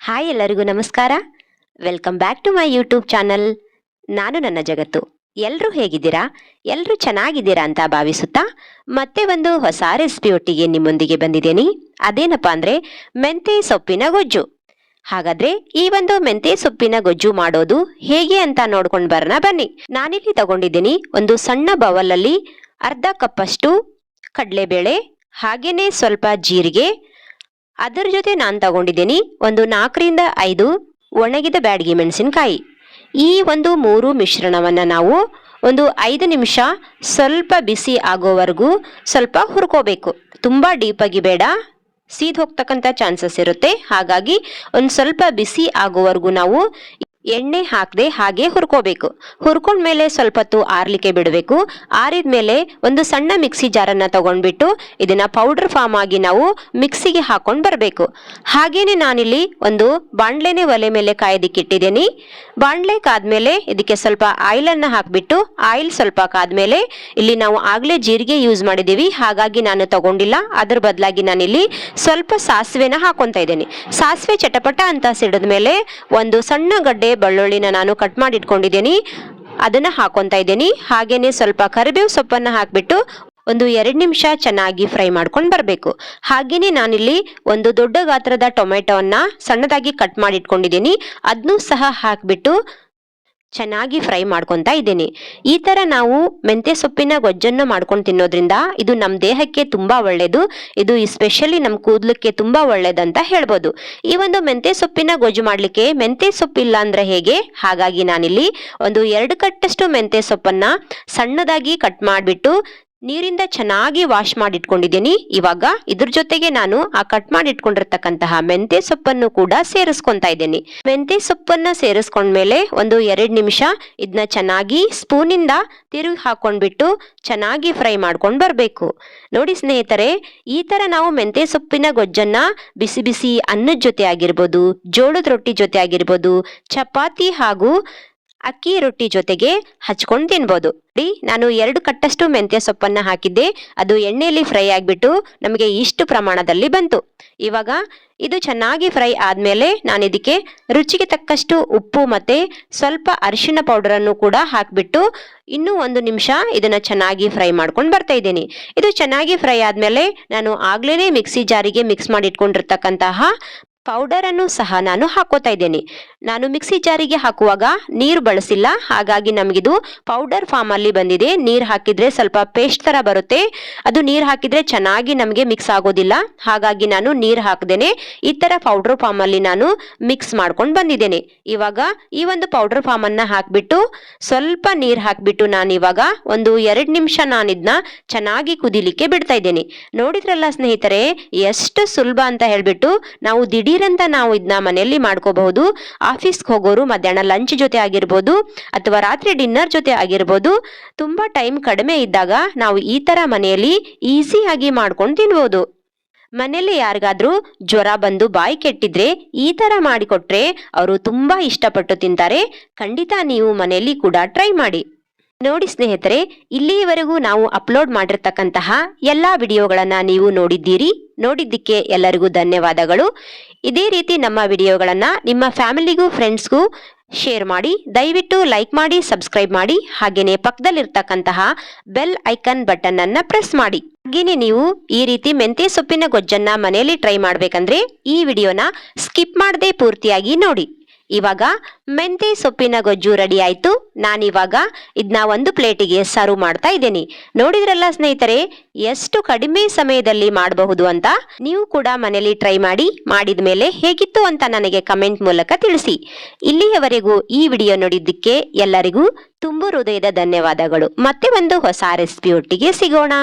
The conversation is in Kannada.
ಹಾಯ್ ಎಲ್ಲರಿಗೂ ನಮಸ್ಕಾರ. Welcome back to my YouTube channel. ನಾನು ನನ್ನ ಜಗತ್ತು. ಎಲ್ಲರೂ ಹೇಗಿದ್ದೀರಾ? ಎಲ್ಲರೂ ಚೆನ್ನಾಗಿದ್ದೀರಾ ಅಂತ ಭಾವಿಸುತ್ತಾ ಮತ್ತೆ ಒಂದು ಹೊಸ ರೆಸಿಪಿ ಒಟ್ಟಿಗೆ ನಿಮ್ಮೊಂದಿಗೆ ಬಂದಿದ್ದೇನೆ. ಅದೇನಪ್ಪ ಅಂದರೆ ಮೆಂತೆ ಸೊಪ್ಪಿನ ಗೊಜ್ಜು. ಹಾಗಾದ್ರೆ ಈ ಒಂದು ಮೆಂತೆ ಸೊಪ್ಪಿನ ಗೊಜ್ಜು ಮಾಡೋದು ಹೇಗೆ ಅಂತ ನೋಡ್ಕೊಂಡು ಬರೋಣ ಬನ್ನಿ. ನಾನಿಲ್ಲಿ ತಗೊಂಡಿದ್ದೀನಿ ಒಂದು ಸಣ್ಣ ಬೌಲಲ್ಲಿ ಅರ್ಧ ಕಪ್ಪಷ್ಟು ಕಡಲೆಬೇಳೆ, ಹಾಗೇನೆ ಸ್ವಲ್ಪ ಜೀರಿಗೆ, ಅದರ ಜೊತೆ ನಾನು ತಗೊಂಡಿದ್ದೀನಿ ಒಂದು 4ರಿಂದ 5 ಒಣಗಿದ ಬ್ಯಾಡಗಿ ಮೆಣಸಿನಕಾಯಿ. ಈ ಒಂದು 3 ಮಿಶ್ರಣವನ್ನು ನಾವು ಒಂದು 5 ನಿಮಿಷ ಸ್ವಲ್ಪ ಬಿಸಿ ಆಗೋವರೆಗೂ ಸ್ವಲ್ಪ ಹುರ್ಕೋಬೇಕು. ತುಂಬ ಡೀಪಾಗಿ ಬೇಡ, ಸೀದ್ ಹೋಗ್ತಕ್ಕಂಥ ಚಾನ್ಸಸ್ ಇರುತ್ತೆ. ಹಾಗಾಗಿ ಒಂದು ಸ್ವಲ್ಪ ಬಿಸಿ ಆಗೋವರೆಗೂ ನಾವು ಎಣ್ಣೆ ಹಾಕದೆ ಹಾಗೆ ಹುರ್ಕೋಬೇಕು. ಹುರ್ಕೊಂಡ್ಮೇಲೆ ಸ್ವಲ್ಪ ಹೊತ್ತು ಆರ್ಲಿಕ್ಕೆ ಬಿಡಬೇಕು. ಆರಿದ ಮೇಲೆ ಒಂದು ಸಣ್ಣ ಮಿಕ್ಸಿ ಜಾರನ್ನು ತಗೊಂಡ್ಬಿಟ್ಟು ಇದನ್ನ ಪೌಡರ್ ಫಾರ್ಮ್ ಆಗಿ ನಾವು ಮಿಕ್ಸಿಗೆ ಹಾಕೊಂಡು ಬರಬೇಕು. ಹಾಗೇನೆ ನಾನಿಲ್ಲಿ ಒಂದು ಬಾಣಲೆನೆ ಒಲೆ ಮೇಲೆ ಕಾಯ್ದಿಕ್ಕಿಟ್ಟಿದ್ದೀನಿ. ಬಾಣಲೆ ಕಾದ್ಮೇಲೆ ಇದಕ್ಕೆ ಸ್ವಲ್ಪ ಆಯಿಲನ್ನು ಹಾಕಿಬಿಟ್ಟು ಆಯಿಲ್ ಸ್ವಲ್ಪ ಕಾದ್ಮೇಲೆ ಇಲ್ಲಿ ನಾವು ಆಗಲೇ ಜೀರಿಗೆ ಯೂಸ್ ಮಾಡಿದ್ದೀವಿ, ಹಾಗಾಗಿ ನಾನು ತಗೊಂಡಿಲ್ಲ. ಅದ್ರ ಬದಲಾಗಿ ನಾನಿಲ್ಲಿ ಸ್ವಲ್ಪ ಸಾಸಿವೆನ ಹಾಕೊತಾ ಇದ್ದೀನಿ. ಸಾಸಿವೆ ಚಟಪಟ ಅಂತ ಸಿಡಿದ ಮೇಲೆ ಒಂದು ಸಣ್ಣ ಗಡ್ಡೆ ಬೆಳ್ಳುಳ್ಳಿನ ನಾನು ಕಟ್ ಮಾಡಿ ಇಟ್ಕೊಂಡಿದ್ದೀನಿ, ಅದನ್ನ ಹಾಕೊತಾ ಇದ್ದೀನಿ. ಹಾಗೇನೆ ಸ್ವಲ್ಪ ಕರಿಬೇವು ಸೊಪ್ಪನ್ನು ಹಾಕಿಬಿಟ್ಟು ಒಂದು 2 ನಿಮಿಷ ಚೆನ್ನಾಗಿ ಫ್ರೈ ಮಾಡ್ಕೊಂಡು ಬರಬೇಕು. ಹಾಗೇನೆ ನಾನಿಲ್ಲಿ ಒಂದು ದೊಡ್ಡ ಗಾತ್ರದ ಟೊಮೆಟೊವನ್ನ ಸಣ್ಣದಾಗಿ ಕಟ್ ಮಾಡಿ ಇಟ್ಕೊಂಡಿದ್ದೀನಿ, ಅದನ್ನೂ ಸಹ ಹಾಕಿಬಿಟ್ಟು ಚೆನ್ನಾಗಿ ಫ್ರೈ ಮಾಡ್ಕೊತಾ ಇದ್ದೀನಿ. ಈ ಥರ ನಾವು ಮೆಂತ್ಯ ಸೊಪ್ಪಿನ ಗೊಜ್ಜನ್ನು ಮಾಡ್ಕೊಂಡು ತಿನ್ನೋದ್ರಿಂದ ಇದು ನಮ್ಮ ದೇಹಕ್ಕೆ ತುಂಬ ಒಳ್ಳೆಯದು. ಇದು ಎಸ್ಪೆಷಲಿ ನಮ್ಮ ಕೂದಲಕ್ಕೆ ತುಂಬ ಒಳ್ಳೇದಂತ ಹೇಳ್ಬೋದು. ಈ ಒಂದು ಮೆಂತ್ಯ ಸೊಪ್ಪಿನ ಗೊಜ್ಜು ಮಾಡಲಿಕ್ಕೆ ಮೆಂತ್ಯ ಸೊಪ್ಪಿಲ್ಲ ಅಂದರೆ ಹೇಗೆ? ಹಾಗಾಗಿ ನಾನಿಲ್ಲಿ ಒಂದು 2 ಕಟ್ಟಷ್ಟು ಮೆಂತ್ಯ ಸೊಪ್ಪನ್ನು ಸಣ್ಣದಾಗಿ ಕಟ್ ಮಾಡಿಬಿಟ್ಟು ನೀರಿಂದ ಚೆನ್ನಾಗಿ ವಾಶ್ ಮಾಡಿ ಇಟ್ಕೊಂಡಿದ್ದೀನಿ. ಇವಾಗ ಇದ್ರ ಜೊತೆಗೆ ನಾನು ಆ ಕಟ್ ಮಾಡಿ ಇಟ್ಕೊಂಡಿರ್ತಕ್ಕಂತಹ ಮೆಂತ್ಯ ಸೊಪ್ಪನ್ನು ಕೂಡ ಸೇರಿಸ್ಕೊಂತಾ ಇದ್ದೀನಿ. ಮೆಂತ್ಯ ಸೊಪ್ಪನ್ನ ಸೇರಿಸ್ಕೊಂಡ್ಮೇಲೆ ಒಂದು 2 ನಿಮಿಷ ಇದನ್ನ ಚೆನ್ನಾಗಿ ಸ್ಪೂನಿಂದ ತಿರುಗಿ ಹಾಕೊಂಡ್ಬಿಟ್ಟು ಚೆನ್ನಾಗಿ ಫ್ರೈ ಮಾಡ್ಕೊಂಡು ಬರಬೇಕು. ನೋಡಿ ಸ್ನೇಹಿತರೆ, ಈ ತರ ನಾವು ಮೆಂತ್ಯ ಸೊಪ್ಪಿನ ಗೊಜ್ಜನ್ನ ಬಿಸಿ ಬಿಸಿ ಅನ್ನದ ಜೊತೆ ಆಗಿರ್ಬೋದು, ಜೋಳದ ರೊಟ್ಟಿ ಜೊತೆ ಆಗಿರ್ಬೋದು, ಚಪಾತಿ ಹಾಗೂ ಅಕ್ಕಿ ರೊಟ್ಟಿ ಜೊತೆಗೆ ಹಚ್ಕೊಂಡು ತಿನ್ಬೋದು. ನಾನು 2 ಕಟ್ಟಷ್ಟು ಮೆಂತ್ಯ ಸೊಪ್ಪನ್ನ ಹಾಕಿದ್ದೆ, ಅದು ಎಣ್ಣೆಯಲ್ಲಿ ಫ್ರೈ ಆಗಿಬಿಟ್ಟು ನಮಗೆ ಇಷ್ಟು ಪ್ರಮಾಣದಲ್ಲಿ ಬಂತು. ಇವಾಗ ಇದು ಚೆನ್ನಾಗಿ ಫ್ರೈ ಆದ್ಮೇಲೆ ನಾನು ಇದಕ್ಕೆ ರುಚಿಗೆ ತಕ್ಕಷ್ಟು ಉಪ್ಪು ಮತ್ತೆ ಸ್ವಲ್ಪ ಅರಿಶಿಣ ಪೌಡರನ್ನು ಕೂಡ ಹಾಕಿಬಿಟ್ಟು ಇನ್ನೂ 1 ನಿಮಿಷ ಇದನ್ನ ಚೆನ್ನಾಗಿ ಫ್ರೈ ಮಾಡ್ಕೊಂಡು ಬರ್ತಾ ಇದ್ದೀನಿ. ಇದು ಚೆನ್ನಾಗಿ ಫ್ರೈ ಆದ್ಮೇಲೆ ನಾನು ಆಗ್ಲೇನೆ ಮಿಕ್ಸಿ ಜಾರಿಗೆ ಮಿಕ್ಸ್ ಮಾಡಿ ಇಟ್ಕೊಂಡಿರ್ತಕ್ಕಂತಹ ಪೌಡರ್ ಅನ್ನು ಸಹ ನಾನು ಹಾಕೋತಾ ಇದ್ದೇನೆ. ನಾನು ಮಿಕ್ಸಿ ಜಾರಿಗೆ ಹಾಕುವಾಗ ನೀರು ಬಳಸಿಲ್ಲ, ಹಾಗಾಗಿ ನಮಗಿದು ಪೌಡರ್ ಫಾರ್ಮ್ ಅಲ್ಲಿ ಬಂದಿದೆ. ನೀರು ಹಾಕಿದ್ರೆ ಸ್ವಲ್ಪ ಪೇಸ್ಟ್ ತರ ಬರುತ್ತೆ, ಅದು ನೀರು ಹಾಕಿದ್ರೆ ಚೆನ್ನಾಗಿ ನಮಗೆ ಮಿಕ್ಸ್ ಆಗೋದಿಲ್ಲ. ಹಾಗಾಗಿ ನಾನು ನೀರು ಹಾಕದೇನೆ ಈ ತರ ಪೌಡರ್ ಫಾರ್ಮ್ ಅಲ್ಲಿ ನಾನು ಮಿಕ್ಸ್ ಮಾಡ್ಕೊಂಡು ಬಂದಿದ್ದೇನೆ. ಇವಾಗ ಈ ಒಂದು ಪೌಡರ್ ಫಾರ್ಮ್ ಅನ್ನ ಹಾಕ್ಬಿಟ್ಟು ಸ್ವಲ್ಪ ನೀರು ಹಾಕ್ಬಿಟ್ಟು ನಾನು ಇವಾಗ ಒಂದು 2 ನಿಮಿಷ ನಾನು ಇದನ್ನ ಚೆನ್ನಾಗಿ ಕುದಿಲಿಕ್ಕೆ ಬಿಡ್ತಾ ಇದ್ದೇನೆ. ನೋಡಿದ್ರಲ್ಲ ಸ್ನೇಹಿತರೆ, ಎಷ್ಟು ಸುಲಭ ಅಂತ ಹೇಳ್ಬಿಟ್ಟು ನಾವು ದಿಢೀರಂತ ನಾವು ಇದನ್ನ ಮನೆಯಲ್ಲಿ ಮಾಡ್ಕೋಬಹುದು. ಆಫೀಸ್ಗೆ ಹೋಗೋರು ಮಧ್ಯಾಹ್ನ ಲಂಚ್ ಜೊತೆ ಆಗಿರ್ಬೋದು ಅಥವಾ ರಾತ್ರಿ ಡಿನ್ನರ್ ಜೊತೆ ಆಗಿರ್ಬೋದು, ತುಂಬಾ ಟೈಮ್ ಕಡಿಮೆ ಇದ್ದಾಗ ನಾವು ಈ ತರ ಮನೆಯಲ್ಲಿ ಈಸಿಯಾಗಿ ಮಾಡ್ಕೊಂಡು ತಿನ್ಬೋದು. ಮನೆಯಲ್ಲಿ ಯಾರಿಗಾದ್ರೂ ಜ್ವರ ಬಂದು ಬಾಯಿ ಕೆಟ್ಟಿದ್ರೆ ಈ ತರ ಮಾಡಿಕೊಟ್ರೆ ಅವರು ತುಂಬಾ ಇಷ್ಟಪಟ್ಟು ತಿಂತಾರೆ. ಖಂಡಿತ ನೀವು ಮನೆಯಲ್ಲಿ ಕೂಡ ಟ್ರೈ ಮಾಡಿ. ನೋಡಿ ಸ್ನೇಹಿತರೆ, ಇಲ್ಲಿಯವರೆಗೂ ನಾವು ಅಪ್ಲೋಡ್ ಮಾಡಿರ್ತಕ್ಕಂತಹ ಎಲ್ಲಾ ವಿಡಿಯೋಗಳನ್ನ ನೀವು ನೋಡಿದ್ದೀರಿ. ನೋಡಿದ್ದಕ್ಕೆ ಎಲ್ಲರಿಗೂ ಧನ್ಯವಾದಗಳು. ಇದೇ ರೀತಿ ನಮ್ಮ ವಿಡಿಯೋಗಳನ್ನ ನಿಮ್ಮ ಫ್ಯಾಮಿಲಿಗೂ ಫ್ರೆಂಡ್ಸ್ಗೂ ಶೇರ್ ಮಾಡಿ. ದಯವಿಟ್ಟು ಲೈಕ್ ಮಾಡಿ, ಸಬ್ಸ್ಕ್ರೈಬ್ ಮಾಡಿ, ಹಾಗೇನೆ ಪಕ್ಕದಲ್ಲಿರ್ತಕ್ಕಂತಹ ಬೆಲ್ ಐಕನ್ ಬಟನ್ ಅನ್ನ ಪ್ರೆಸ್ ಮಾಡಿ. ಹಾಗೇನೆ ನೀವು ಈ ರೀತಿ ಮೆಂತ್ಯ ಸೊಪ್ಪಿನ ಗೊಜ್ಜನ್ನ ಮನೆಯಲ್ಲಿ ಟ್ರೈ ಮಾಡ್ಬೇಕಂದ್ರೆ ಈ ವಿಡಿಯೋನ ಸ್ಕಿಪ್ ಮಾಡದೆ ಪೂರ್ತಿಯಾಗಿ ನೋಡಿ. ಇವಾಗ ಮೆಂತ್ಯ ಸೊಪ್ಪಿನ ಗೊಜ್ಜು ರೆಡಿ ಆಯ್ತು. ನಾನಿವಾಗ ಇದನ್ನ ಒಂದು ಪ್ಲೇಟಿಗೆ ಸರ್ವ್ ಮಾಡ್ತಾ ಇದ್ದೀನಿ. ನೋಡಿದ್ರಲ್ಲ ಸ್ನೇಹಿತರೆ, ಎಷ್ಟು ಕಡಿಮೆ ಸಮಯದಲ್ಲಿ ಮಾಡಬಹುದು ಅಂತ. ನೀವು ಕೂಡ ಮನೆಯಲ್ಲಿ ಟ್ರೈ ಮಾಡಿ, ಮಾಡಿದ ಮೇಲೆ ಹೇಗಿತ್ತು ಅಂತ ನನಗೆ ಕಮೆಂಟ್ ಮೂಲಕ ತಿಳಿಸಿ. ಇಲ್ಲಿಯವರೆಗೂ ಈ ವಿಡಿಯೋ ನೋಡಿದ್ದಕ್ಕೆ ಎಲ್ಲರಿಗೂ ತುಂಬು ಹೃದಯದ ಧನ್ಯವಾದಗಳು. ಮತ್ತೆ ಒಂದು ಹೊಸ ರೆಸಿಪಿ ಒಟ್ಟಿಗೆ ಸಿಗೋಣ.